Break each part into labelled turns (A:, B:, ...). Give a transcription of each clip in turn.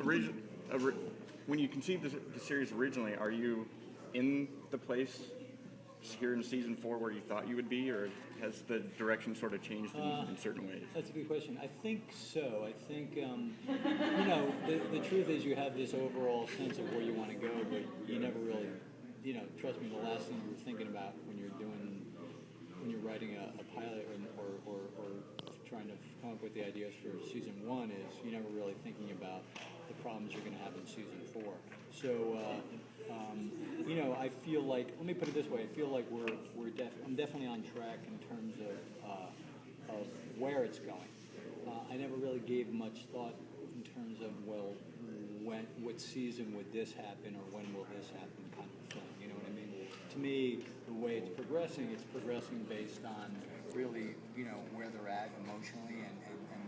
A: when you conceived the series originally, are you in the place here in season 4 where you thought you would be, or has the direction sort of changed in certain ways?
B: That's a good question. I think so. I think, the truth is you have this overall sense of where you want to go, but you never really, trust me, the last thing you're thinking about when you're writing a pilot or trying to come up with the ideas for season 1 is you're never really thinking about the problems you're going to have in season 4. So, I feel like, let me put it this way, I feel like I'm definitely on track in terms of where it's going. I never really gave much thought in terms of, what season would this happen or when will this happen kind of thing, you know what I mean? To me, the way it's progressing based on really, where they're at emotionally and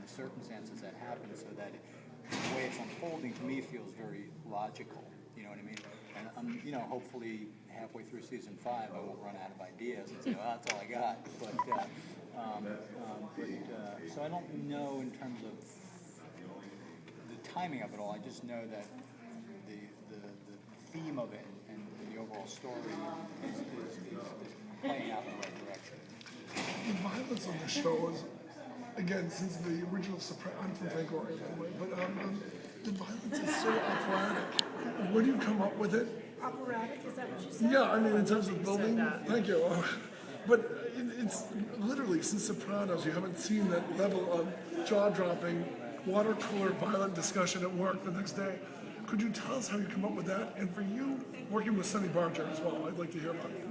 B: the circumstances that happen, so that the way it's unfolding to me feels very logical, you know what I mean? And hopefully halfway through season 5, I won't run out of ideas and say, well, that's all I got. So I don't know in terms of the timing of it all. I just know that the theme of it and the overall story is playing out in the right direction.
C: The violence on the show is, again, since the original I'm from Vancouver, by the way, but the violence is so operatic. Where do you come up with it?
D: Operatic, is that what you said?
C: Yeah, I mean, in terms of building. Thank you. But it's literally, since Sopranos, you haven't seen that level of jaw-dropping, water cooler, violent discussion at work the next day. Could you tell us how you come up with that? And for you, working with Sonny Barger as well, I'd like to hear about it.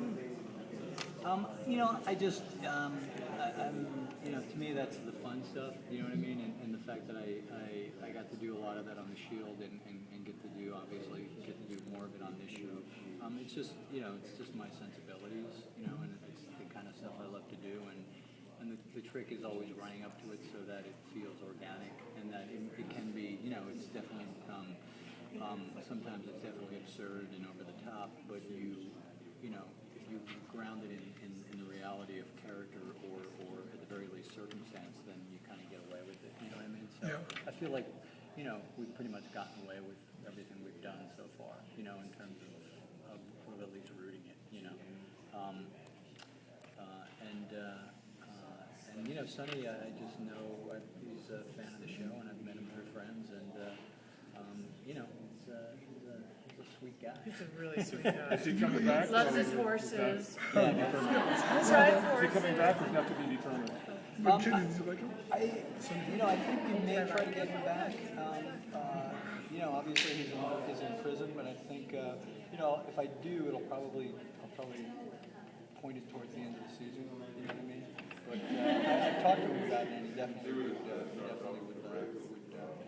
B: To me, that's the fun stuff, you know what I mean? And the fact that I got to do a lot of that on The Shield and get to do more of it on this show. It's just, it's just my sensibilities, and it's the kind of stuff I love to do. And the trick is always running up to it so that it feels organic and that it can be, it's definitely, sometimes it's definitely absurd and over the top, but if you ground it in the reality of character or at the very least circumstance, then you kind of get away with it, you know what I mean? So I feel like, we've pretty much gotten away with everything we've done so far, in terms of at least rooting it, Sonny, I just know he's a fan of the show, and I've met him through friends, and he's a sweet guy.
D: He's a really sweet guy.
E: Is he coming back?
D: Loves his horses.
B: Yeah,
D: Rides
E: Is he coming
D: horses.
E: back or is that to be determined?
C: But Kitty, did you like him?
B: I think we may try to get him back. Obviously he's in prison, but I think if I do, I'll probably point it towards the end of the season. You know what I mean? But I've talked to him about it, and he definitely would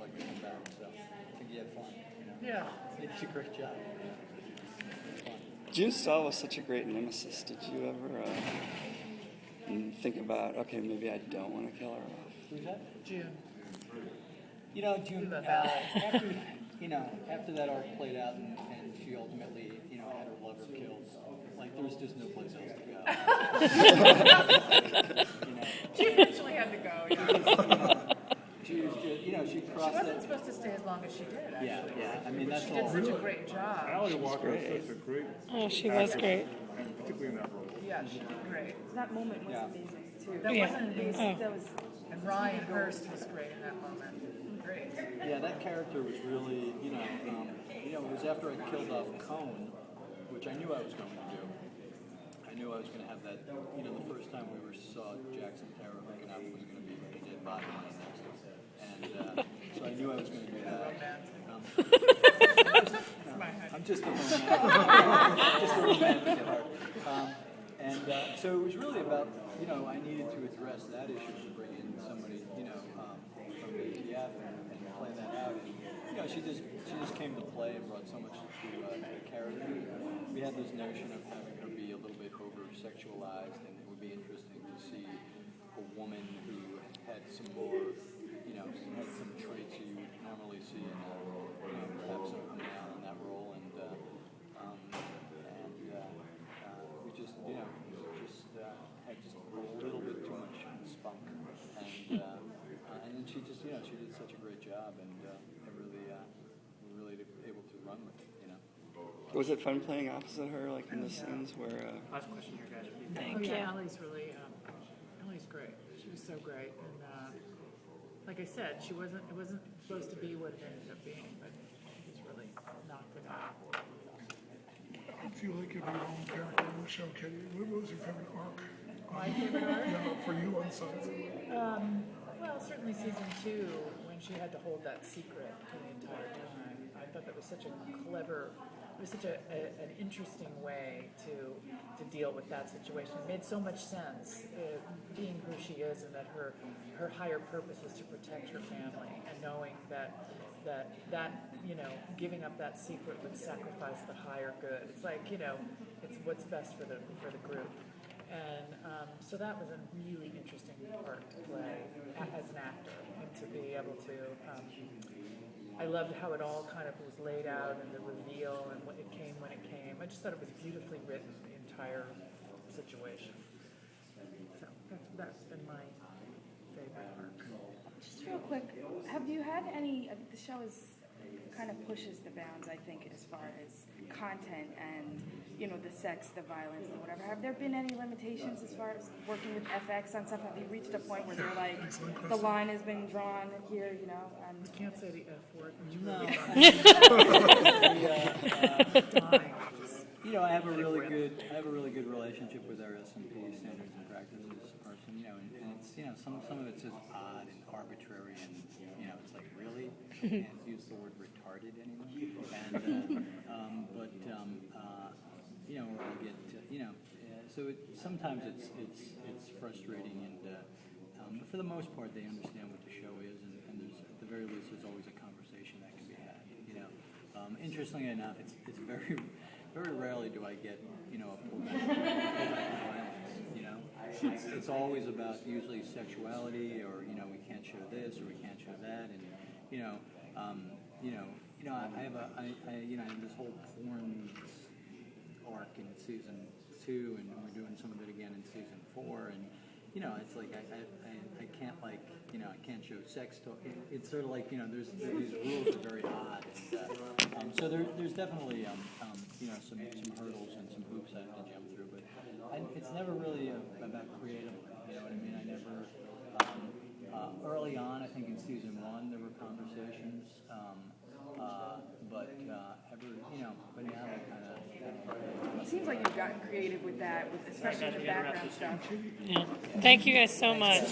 B: like to come back. So I think he had fun.
D: Yeah.
B: It's a great job.
F: June Stahl was such a great nemesis. Did you ever think about, okay, maybe I don't want to kill her off?
B: Who's that?
D: June.
B: June, after that arc played out and she ultimately, had her lover killed, there's just no place else to go.
D: She eventually had to go, yeah.
B: She was just, she
D: She
B: crossed
D: wasn't
B: that.
D: supposed to stay as long as she did, actually.
B: Yeah. I mean, that's
D: She
B: all.
D: did such a great job.
E: Ally Walker is such a great
G: Oh, she was great.
E: particularly in that role.
D: Yeah, she did great.
H: That moment was
B: Yeah.
H: amazing too.
D: That
G: Yeah.
D: wasn't amazing.
G: Oh.
H: That was
D: And Ryan Hurst was great in that moment. Great.
B: Yeah, that character was really, it was after I killed off Cone, which I knew I was going to do. I knew I was going to have that, the first time we saw Jackson Terra hooking up was going to be a dead body right next to it. And so I knew I was going to do that. I'm just a romantic. Just a romantic at heart. So it was really about, I needed to address that issue to bring in somebody, from ATF and play that out. And, she just came to play and brought so much to the character. We had this notion of having her be a little bit over-sexualized, and it would be interesting to see a woman who had some more, had some traits you would normally see in perhaps a man in that role, and we just, had just a little bit too much spunk, and then she just, she did such a great job, and it really,
F: Was it fun playing opposite her, like in the scenes where?
G: Last question here, guys.
D: Oh yeah, Ellie's really, Ellie's great. She was so great, and like I said, it wasn't supposed to be what it ended up being, but she just really knocked it out.
C: If you like your own character on the show, Katey, what was your favorite arc?
D: My favorite arc?
C: Yeah, for you on Sutter.
D: Well, certainly season 2, when she had to hold that secret for the entire time. I thought that was such a clever, it was such an interesting way to deal with that situation. It made so much sense, being who she is, and that her higher purpose is to protect her family, and knowing that giving up that secret would sacrifice the higher good. It's like, it's what's best for the group. And so that was a really interesting part to play as an actor, and to be able to, I loved how it all kind of was laid out, and the reveal, and when it came. I just thought it was beautifully written, the entire situation. So that's been my favorite arc.
H: Just real quick, have you had any, the show kind of pushes the bounds, I think, as far as content and, the sex, the violence, and whatever. Have there been any limitations as far as working with FX on stuff? Have you reached a point where they're like, the line has been drawn here,
D: You can't say the F word.
B: No.
D: No.
B: I have a really good relationship with our S&P standards and practices person, and it's, some of it's just odd and arbitrary, and it's like, really, I can't use the word retarded anymore, and or I'll get so sometimes it's frustrating, and but for the most part they understand what the show is, and there's, at the very least, there's always a conversation that can be had. Interestingly enough, it's very very rarely do I get a pullback on violence. It's always about usually sexuality, or we can't show this or we can't show that, and I have this whole porn arc in season 2, and we're doing some of it again in season 4, and it's like I can't, like, I can't show sex talk. It's sort of like, there's these rules are very odd, and so there's definitely some hurdles and some hoops I have to jump through, but it's never really about creative. You know what I mean? I never. Early on, I think in season 1 there were conversations, but now they kind of.
H: It seems like you've gotten creative with that, especially the background stuff.
I: Thank you guys so much.